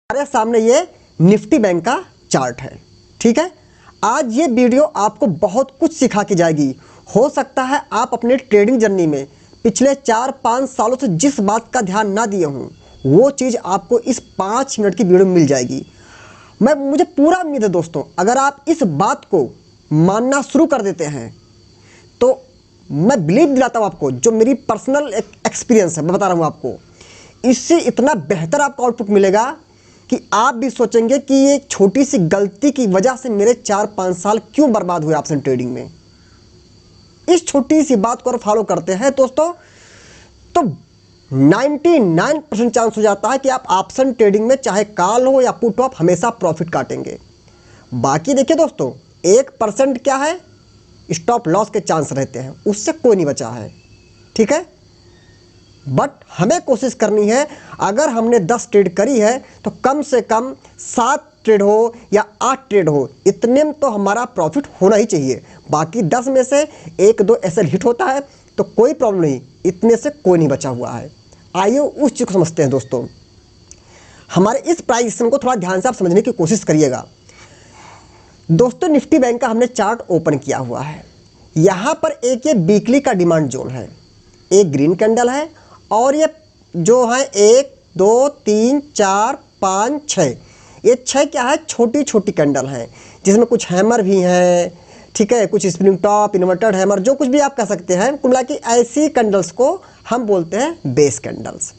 हमारे सामने ये निफ्टी बैंक का चार्ट है। ठीक है, आज ये वीडियो आपको बहुत कुछ सिखा के जाएगी। हो सकता है आप अपने ट्रेडिंग जर्नी में पिछले 4-5 सालों से जिस बात का ध्यान ना दिए हों, वो चीज़ आपको इस 5 मिनट की वीडियो में मिल जाएगी। मुझे पूरा उम्मीद है दोस्तों, अगर आप इस बात को मानना शुरू कर देते हैं तो मैं बिलीव दिलाता हूँ आपको, जो मेरी पर्सनल एक्सपीरियंस है मैं बता रहा हूँ आपको, इससे इतना बेहतर आपको आउटपुट मिलेगा कि आप भी सोचेंगे कि ये छोटी सी गलती की वजह से मेरे 4-5 साल क्यों बर्बाद हुए ऑप्शन ट्रेडिंग में। इस छोटी सी बात को अगर फॉलो करते हैं दोस्तों तो 99% चांस हो जाता है कि आप ऑप्शन ट्रेडिंग में चाहे कॉल हो या पुट हो, आप हमेशा प्रॉफिट काटेंगे। बाकी देखिए दोस्तों, 1% क्या है, स्टॉप लॉस के चांस रहते हैं, उससे कोई नहीं बचा है। ठीक है, बट हमें कोशिश करनी है, अगर हमने 10 ट्रेड करी है तो कम से कम 7 ट्रेड हो या 8 ट्रेड हो, इतने में तो हमारा प्रॉफिट होना ही चाहिए। बाकी 10 में से 1-2 एसएल हिट होता है तो कोई प्रॉब्लम नहीं, इतने से कोई नहीं बचा हुआ है। आइए उस चीज़ को समझते हैं दोस्तों। हमारे इस प्राइस एक्शन को थोड़ा ध्यान से आप समझने की कोशिश करिएगा। दोस्तों, निफ्टी बैंक का हमने चार्ट ओपन किया हुआ है। यहाँ पर एक ये वीकली का डिमांड जोन है, एक ग्रीन कैंडल है और ये जो है 1 2 3 4 5 6, ये 6 क्या है, छोटी छोटी कैंडल हैं जिसमें कुछ हैमर भी हैं। ठीक है, कुछ स्प्रिंग टॉप, इन्वर्टेड हैमर, जो कुछ भी आप कह सकते हैं। कुल मिला के ऐसी कैंडल्स को हम बोलते हैं बेस कैंडल्स,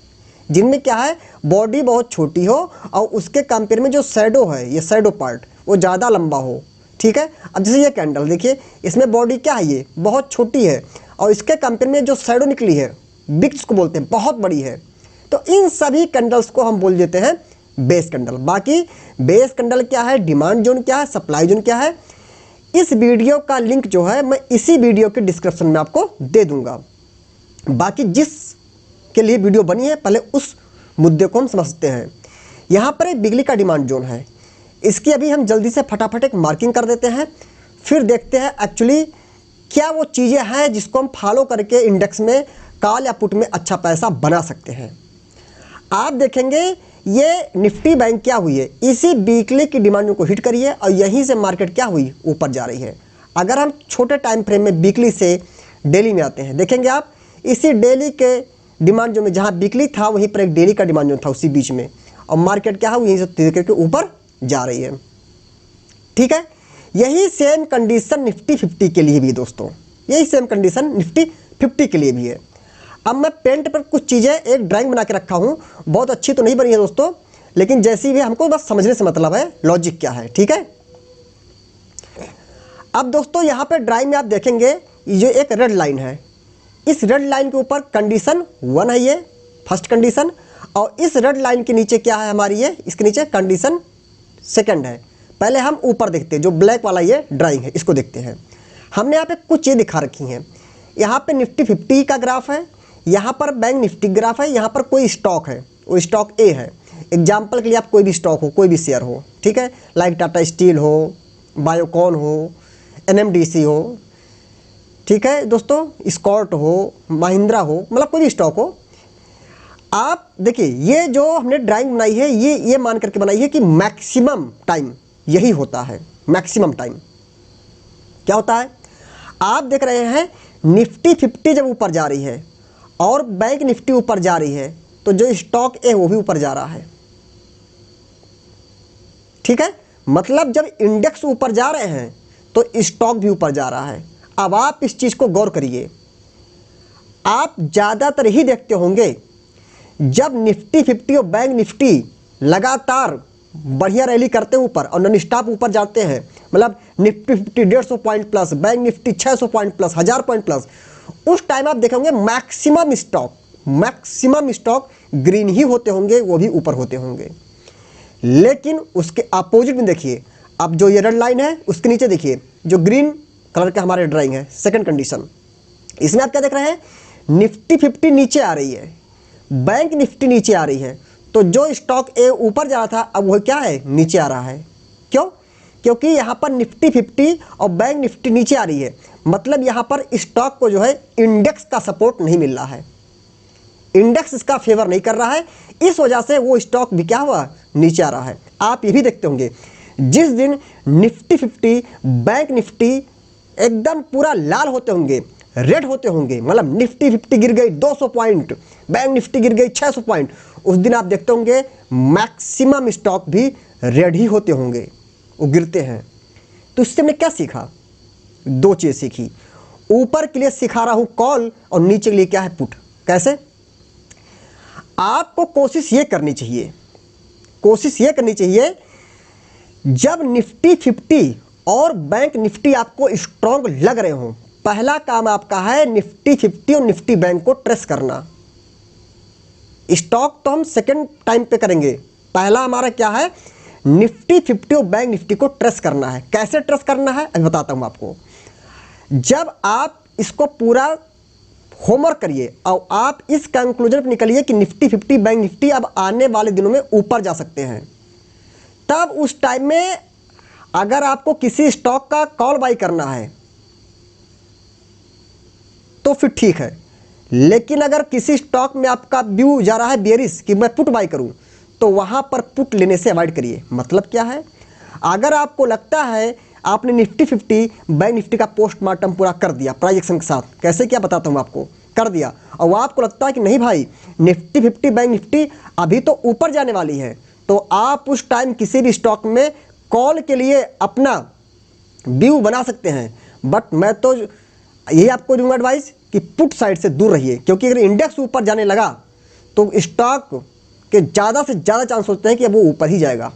जिनमें क्या है, बॉडी बहुत छोटी हो और उसके कंपेयर में जो शैडो है, ये शैडो पार्ट वो ज़्यादा लंबा हो। ठीक है, अब जैसे ये कैंडल देखिए, इसमें बॉडी क्या है, ये बहुत छोटी है और इसके कंपेयर में जो शैडो निकली है, बिग को बोलते हैं, बहुत बड़ी है। तो इन सभी कैंडल्स को हम बोल देते हैं बेस कैंडल। बाकी बेस कैंडल क्या है, डिमांड जोन क्या है, सप्लाई जोन क्या है, इस वीडियो का लिंक जो है मैं इसी वीडियो के डिस्क्रिप्शन में आपको दे दूंगा। बाकी जिस के लिए वीडियो बनी है, पहले उस मुद्दे को हम समझते हैं। यहाँ पर एक बिजली का डिमांड जोन है, इसकी अभी हम जल्दी से फटाफट एक मार्किंग कर देते हैं, फिर देखते हैं एक्चुअली क्या वो चीज़ें हैं जिसको हम फॉलो करके इंडेक्स में कॉल या पुट में अच्छा पैसा बना सकते हैं। आप देखेंगे ये निफ्टी बैंक क्या हुई है, इसी वीकली की डिमांड को हिट करी है और यहीं से मार्केट क्या हुई, ऊपर जा रही है। अगर हम छोटे टाइम फ्रेम में वीकली से डेली में आते हैं, देखेंगे आप इसी डेली के डिमांड जोन में, जहाँ वीकली था वहीं पर एक डेली का डिमांड जोन था उसी बीच में, और मार्केट क्या हुई, यहीं से धीरे करके ऊपर जा रही है। ठीक है, यही सेम कंडीशन निफ्टी 50 के लिए भी दोस्तों, यही सेम कंडीशन निफ्टी 50 के लिए भी है। अब मैं पेंट पर कुछ चीज़ें एक ड्राइंग बना के रखा हूँ, बहुत अच्छी तो नहीं बनी है दोस्तों, लेकिन जैसी भी, हमको बस समझने से मतलब है लॉजिक क्या है। ठीक है, अब दोस्तों यहाँ पे ड्राइंग में आप देखेंगे ये एक रेड लाइन है, इस रेड लाइन के ऊपर कंडीशन 1 है, ये फर्स्ट कंडीशन, और इस रेड लाइन के नीचे क्या है हमारी, ये इसके नीचे कंडीशन 2 है। पहले हम ऊपर देखते हैं, जो ब्लैक वाला ये ड्राइंग है इसको देखते हैं। हमने यहाँ पे कुछ चीज़ दिखा रखी हैं, यहाँ पे निफ्टी 50 का ग्राफ है, यहाँ पर बैंक निफ्टी ग्राफ है, यहाँ पर कोई स्टॉक है, वो स्टॉक ए है। एग्जाम्पल के लिए आप कोई भी स्टॉक हो, कोई भी शेयर हो, ठीक है, लाइक टाटा स्टील हो, बायोकॉन हो, एनएमडीसी हो, ठीक है दोस्तों, स्कॉट हो, महिंद्रा हो, मतलब कोई भी स्टॉक हो। आप देखिए ये जो हमने ड्राइंग बनाई है, ये मान करके बनाई है कि मैक्सिमम टाइम यही होता है। मैक्सिमम टाइम क्या होता है, आप देख रहे हैं निफ्टी 50 जब ऊपर जा रही है और बैंक निफ्टी ऊपर जा रही है, तो जो स्टॉक है वो भी ऊपर जा रहा है। ठीक है, मतलब जब इंडेक्स ऊपर जा रहे हैं तो स्टॉक भी ऊपर जा रहा है। अब आप इस चीज़ को गौर करिए, आप ज़्यादातर ही देखते होंगे जब निफ्टी 50 और बैंक निफ्टी लगातार बढ़िया रैली करते हैं ऊपर और नॉन स्टॉप ऊपर जाते हैं, मतलब Nifty 50 150 point plus, bank Nifty 600 point plus, 1000 point plus, उस टाइम आप देखेंगे मैक्सिमम स्टॉक ग्रीन ही होते होंगे, वो भी ऊपर होते होंगे। लेकिन उसके अपोजिट में देखिए, अब जो ये रेड लाइन है उसके नीचे देखिए जो ग्रीन कलर का हमारे ड्राइंग है, सेकंड कंडीशन, इसमें आप क्या देख रहे हैं, निफ्टी 50 नीचे आ रही है, बैंक निफ्टी नीचे आ रही है, तो जो स्टॉक ए ऊपर जा रहा था अब वह क्या है, नीचे आ रहा है। क्यों, क्योंकि यहाँ पर निफ्टी 50 और बैंक निफ्टी नीचे आ रही है, मतलब यहाँ पर स्टॉक को जो है इंडेक्स का सपोर्ट नहीं मिल रहा है। इंडेक्स इसका फेवर नहीं कर रहा है, इस वजह से वो स्टॉक भी क्या हुआ, नीचे आ रहा है। आप ये भी देखते होंगे जिस दिन निफ्टी 50 बैंक निफ्टी एकदम पूरा लाल होते होंगे, रेड होते होंगे, मतलब निफ्टी 50 गिर गई 200 पॉइंट, बैंक निफ्टी गिर गई 600 पॉइंट, उस दिन आप देखते होंगे मैक्सिमम स्टॉक भी रेड ही होते होंगे, वो गिरते हैं। तो इससे हमने क्या सीखा, दो चीज़ सीखी। ऊपर के लिए सिखा रहा हूं कॉल और नीचे के लिए क्या है, पुट। कैसे? आपको कोशिश ये करनी चाहिए, जब निफ्टी 50 और बैंक निफ्टी आपको स्ट्रॉन्ग लग रहे हो, पहला काम आपका है निफ्टी 50 और निफ्टी बैंक को ट्रेस करना। स्टॉक तो हम सेकंड टाइम पे करेंगे, पहला हमारा क्या है, निफ्टी 50 और बैंक निफ्टी को ट्रेस करना है। कैसे ट्रेस करना है अभी बताता हूं आपको। जब आप इसको पूरा होमवर्क करिए और आप इस कंक्लूजन पर निकलिए कि निफ्टी 50 बैंक निफ्टी अब आने वाले दिनों में ऊपर जा सकते हैं, तब उस टाइम में अगर आपको किसी स्टॉक का कॉल बाई करना है तो फिर ठीक है, लेकिन अगर किसी स्टॉक में आपका व्यू जा रहा है बेयरिश कि मैं पुट बाई करूं, तो वहां पर पुट लेने से अवॉइड करिए। मतलब क्या है, अगर आपको लगता है आपने निफ्टी 50 बैंक निफ्टी का पोस्टमार्टम पूरा कर दिया प्राइस एक्शन के साथ, कैसे क्या बताता हूं आपको, कर दिया, और वो आपको लगता है कि नहीं भाई निफ्टी 50 बैंक निफ्टी अभी तो ऊपर जाने वाली है, तो आप उस टाइम किसी भी स्टॉक में कॉल के लिए अपना व्यू बना सकते हैं। बट मैं तो यही आपको दूंगा एडवाइस कि पुट साइड से दूर रहिए, क्योंकि अगर इंडेक्स ऊपर जाने लगा तो स्टॉक के ज़्यादा से ज़्यादा चांस होते हैं कि अब वो ऊपर ही जाएगा।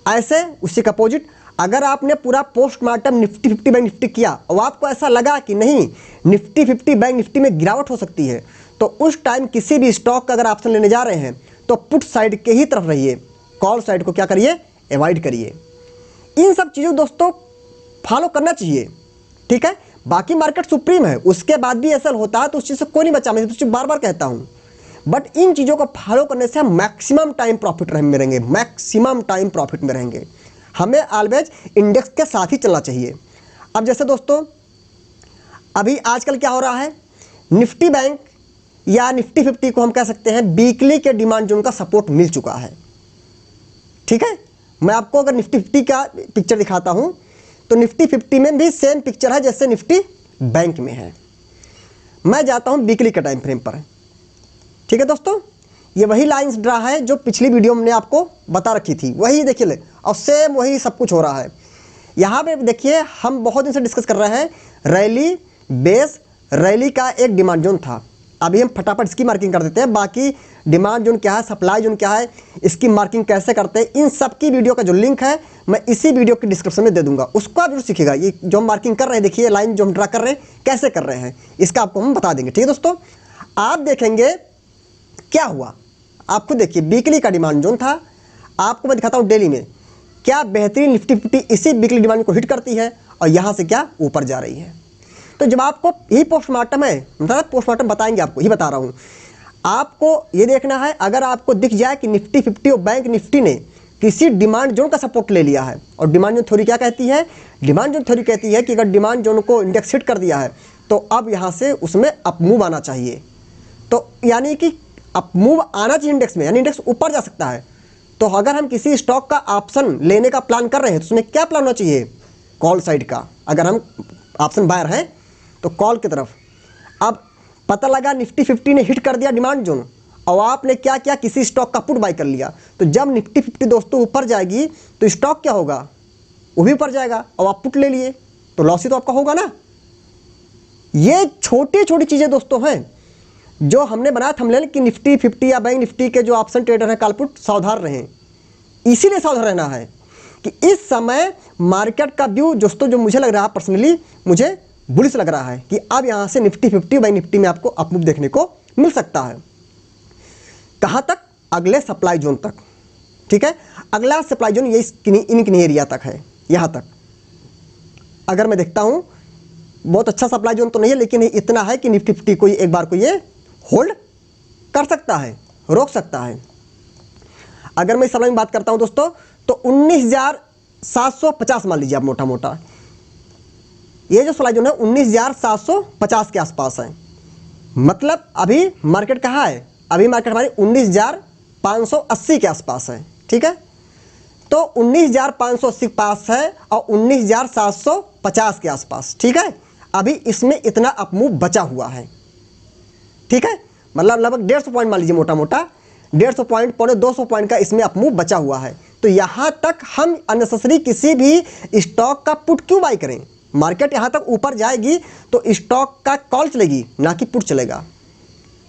ऐसे उसी का अपोजिट, अगर आपने पूरा पोस्टमार्टम निफ्टी 50 बैंक निफ्टी किया और आपको ऐसा लगा कि नहीं निफ्टी 50 बैंक निफ्टी में गिरावट हो सकती है, तो उस टाइम किसी भी स्टॉक का अगर ऑप्शन लेने जा रहे हैं तो पुट साइड के ही तरफ रहिए, कॉल साइड को क्या करिए, अवॉइड करिए। इन सब चीज़ों दोस्तों फॉलो करना चाहिए, ठीक है। बाकी मार्केट सुप्रीम है, उसके बाद भी ऐसा होता है तो उस चीज़ से कोई नहीं बचा, मैं तो बार बार कहता हूँ। बट इन चीज़ों को फॉलो करने से हम मैक्सिमम टाइम प्रॉफिट में रहेंगे, मैक्सिमम टाइम प्रॉफिट में रहेंगे। हमें ऑलवेज इंडेक्स के साथ ही चलना चाहिए। अब जैसे दोस्तों अभी आजकल क्या हो रहा है, निफ्टी बैंक या निफ्टी 50 को हम कह सकते हैं वीकली के डिमांड जोन का सपोर्ट मिल चुका है, ठीक है। मैं आपको अगर निफ्टी 50 का पिक्चर दिखाता हूं तो निफ्टी 50 में भी सेम पिक्चर है जैसे निफ्टी बैंक में है। मैं जाता हूं वीकली के टाइम फ्रेम पर, ठीक है दोस्तों। ये वही लाइंस ड्रा है जो पिछली वीडियो में आपको बता रखी थी, वही देखिए ले, और सेम वही सब कुछ हो रहा है। यहाँ पे देखिए हम बहुत दिन से डिस्कस कर रहे हैं रैली बेस, रैली का एक डिमांड जोन था। अभी हम फटाफट इसकी मार्किंग कर देते हैं, बाकी डिमांड जोन क्या है, सप्लाई जोन क्या है, इसकी मार्किंग कैसे करते हैं, इन सब की वीडियो का जो लिंक है मैं इसी वीडियो के डिस्क्रिप्शन में दे दूंगा, उसको आप जरूर सीखिएगा। ये जो हम मार्किंग कर रहे हैं, देखिए लाइन जो हम ड्रा कर रहे हैं कैसे कर रहे हैं, इसका आपको हम बता देंगे, ठीक है दोस्तों। आप देखेंगे क्या हुआ, आप खुद देखिए वीकली का डिमांड जोन था, आपको मैं दिखाता हूँ डेली में क्या बेहतरीन निफ्टी 50 इसी वीकली डिमांड को हिट करती है और यहाँ से क्या ऊपर जा रही है। तो जब आपको यही पोस्टमार्टम है, मतलब पोस्टमार्टम बताएंगे आपको, ही बता रहा हूँ आपको, ये देखना है अगर आपको दिख जाए कि निफ्टी 50 और बैंक निफ्टी ने किसी डिमांड जोन का सपोर्ट ले लिया है। और डिमांड जोन थ्योरी क्या कहती है, डिमांड जोन थ्योरी कहती है कि अगर डिमांड जोन को इंडेक्स हिट कर दिया है तो अब यहाँ से उसमें अप मूव आना चाहिए। तो यानी कि अप मूव आना चाहिए इंडेक्स में, यानी इंडेक्स ऊपर जा सकता है। तो अगर हम किसी स्टॉक का ऑप्शन लेने का प्लान कर रहे हैं तो उसमें क्या प्लान होना चाहिए, कॉल साइड का। अगर हम ऑप्शन बायर हैं तो कॉल की तरफ। अब पता लगा निफ्टी 50 ने हिट कर दिया डिमांड जोन और आपने क्या किया, किसी स्टॉक का पुट बाय कर लिया, तो जब निफ्टी 50 दोस्तों ऊपर जाएगी तो स्टॉक क्या होगा, वो भी ऊपर जाएगा और आप पुट ले लिए तो लॉस ही तो आपका होगा ना। ये छोटी छोटी चीज़ें दोस्तों हैं जो हमने बनाया थंबनेल कि निफ्टी 50 या बैंक निफ्टी के जो ऑप्शन ट्रेडर हैं कालपुट सावधान रहें। इसीलिए सावधान रहना है कि इस समय मार्केट का व्यू दोस्तों जो मुझे लग रहा है पर्सनली, मुझे बुलिश लग रहा है कि अब यहाँ से निफ्टी 50 बैंक निफ्टी में आपको अपमूव देखने को मिल सकता है। कहाँ तक, अगले सप्लाई जोन तक, ठीक है। अगला सप्लाई जोन ये इन एरिया तक है, यहाँ तक। अगर मैं देखता हूँ बहुत अच्छा सप्लाई जोन तो नहीं है, लेकिन इतना है कि निफ्टी 50 को एक बार को ये होल्ड कर सकता है, रोक सकता है। अगर मैं इस सप्लाई में बात करता हूं दोस्तों तो 19,750 मान लीजिए आप, मोटा मोटा ये जो सप्लाई जोन है 19,750 के आसपास है। मतलब अभी मार्केट कहाँ है, अभी मार्केट हमारी 19,580 के आसपास है, ठीक है। तो 19,580 के पास है और 19,750 के आसपास, ठीक है। अभी इसमें इतना अपमूव बचा हुआ है, ठीक है। मतलब लगभग 150 पॉइंट मान लीजिए, मोटा मोटा 150 पॉइंट, 250 पॉइंट का इसमें अपमूव बचा हुआ है। तो यहाँ तक हम अननेसेसरी किसी भी स्टॉक का पुट क्यों बाई करें। मार्केट यहाँ तक ऊपर जाएगी तो स्टॉक का कॉल चलेगी, ना कि पुट चलेगा।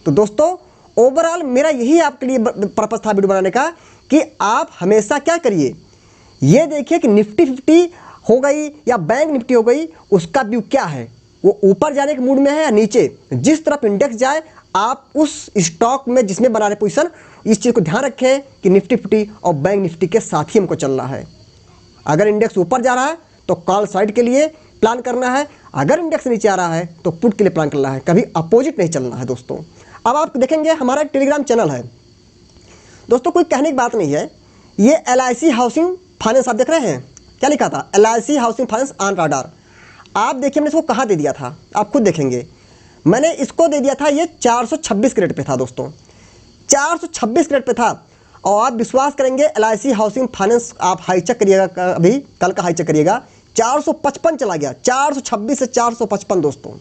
तो दोस्तों ओवरऑल मेरा यही आपके लिए पर्पस था वीडियो बनाने का कि आप हमेशा क्या करिए, ये देखिए कि निफ्टी 50 हो गई या बैंक निफ्टी हो गई, उसका व्यू क्या है, वो ऊपर जाने के मूड में है या नीचे। जिस तरफ इंडेक्स जाए आप उस स्टॉक में जिसमें बना रहे पोजीशन, इस चीज़ को ध्यान रखें कि निफ्टी 50 और बैंक निफ्टी के साथ ही हमको चलना है। अगर इंडेक्स ऊपर जा रहा है तो कॉल साइड के लिए प्लान करना है, अगर इंडेक्स नीचे आ रहा है तो पुट के लिए प्लान करना है, कभी अपोजिट नहीं चलना है दोस्तों। अब आप देखेंगे हमारा टेलीग्राम चैनल है दोस्तों, कोई कहने की बात नहीं है। ये LIC हाउसिंग फाइनेंस आप देख रहे हैं, क्या लिखा था, LIC housing finance on radar. आप देखिए हमने इसको कहाँ दे दिया था, आप खुद देखेंगे। मैंने इसको दे दिया था, ये 426 क्रेडिट पे था दोस्तों, 426 क्रेडिट पे था। और आप विश्वास करेंगे LIC हाउसिंग फाइनेंस आप हाई चेक करिएगा, अभी कल का हाई चेक करिएगा, 455 चला गया, 426 से 455 दोस्तों।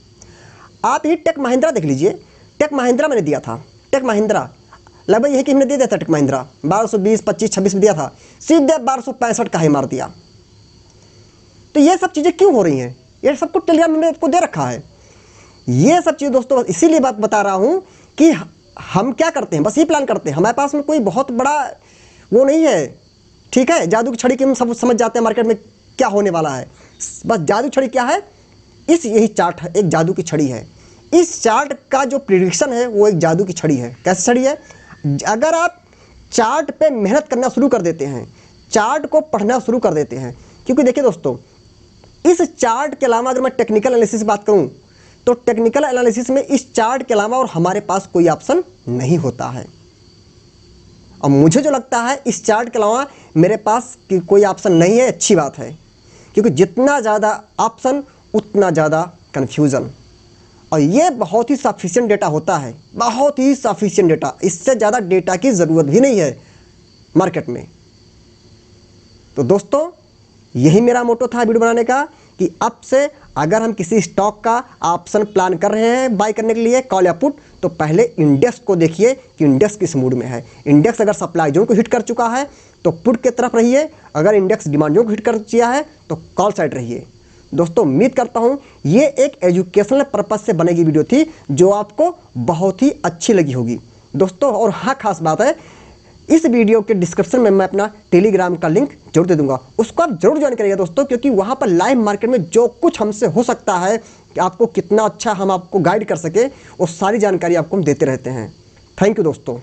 आप ये टेक महिंद्रा देख लीजिए, टेक महिंद्रा मैंने दिया था, टेक महिंद्रा लगभग यही कि हमने दे दिया था, टेक महिंद्रा 1220, 25, 26 में दिया था, सीधे 1265 का ही मार दिया। तो ये सब चीज़ें क्यों हो रही हैं, ये सब कुछ टेलीग्राम में आपको दे रखा है। ये सब चीज़ दोस्तों इसीलिए बात बता रहा हूँ कि हम क्या करते हैं, बस ये प्लान करते हैं। हमारे पास में कोई बहुत बड़ा वो नहीं है, ठीक है, जादू की छड़ी की हम सब समझ जाते हैं मार्केट में क्या होने वाला है। बस जादू छड़ी क्या है, यही चार्ट है, एक जादू की छड़ी है। इस चार्ट का जो प्रिडिक्शन है वो एक जादू की छड़ी है। कैसे छड़ी है, अगर आप चार्ट पे मेहनत करना शुरू कर देते हैं, चार्ट को पढ़ना शुरू कर देते हैं, क्योंकि देखिए दोस्तों इस चार्ट के अलावा अगर मैं टेक्निकल एनालिसिस की बात करूं तो टेक्निकल एनालिसिस में इस चार्ट के अलावा और हमारे पास कोई ऑप्शन नहीं होता है। और मुझे जो लगता है इस चार्ट के अलावा मेरे पास कोई ऑप्शन नहीं है, अच्छी बात है, क्योंकि जितना ज़्यादा ऑप्शन उतना ज़्यादा कन्फ्यूज़न। और ये बहुत ही सफिशिएंट डेटा होता है, बहुत ही सफिशिएंट डेटा, इससे ज़्यादा डेटा की ज़रूरत भी नहीं है मार्केट में। तो दोस्तों यही मेरा मोटो था वीडियो बनाने का कि अब से अगर हम किसी स्टॉक का ऑप्शन प्लान कर रहे हैं बाय करने के लिए, कॉल या पुट, तो पहले इंडेक्स को देखिए कि इंडेक्स किस मूड में है। इंडेक्स अगर सप्लाई जोन को हिट कर चुका है तो पुट की तरफ रहिए, अगर इंडेक्स डिमांड जोन को हिट कर दिया है तो कॉल साइड रहिए। दोस्तों उम्मीद करता हूँ ये एक एजुकेशनल पर्पज़ से बनेगी वीडियो थी जो आपको बहुत ही अच्छी लगी होगी दोस्तों। और हाँ, खास बात है, इस वीडियो के डिस्क्रिप्शन में मैं अपना टेलीग्राम का लिंक जरूर दे दूंगा, उसको आप जरूर ज्वाइन करिएगा दोस्तों, क्योंकि वहाँ पर लाइव मार्केट में जो कुछ हमसे हो सकता है कि आपको कितना अच्छा हम आपको गाइड कर सके, वो सारी जानकारी आपको हम देते रहते हैं। थैंक यू दोस्तों।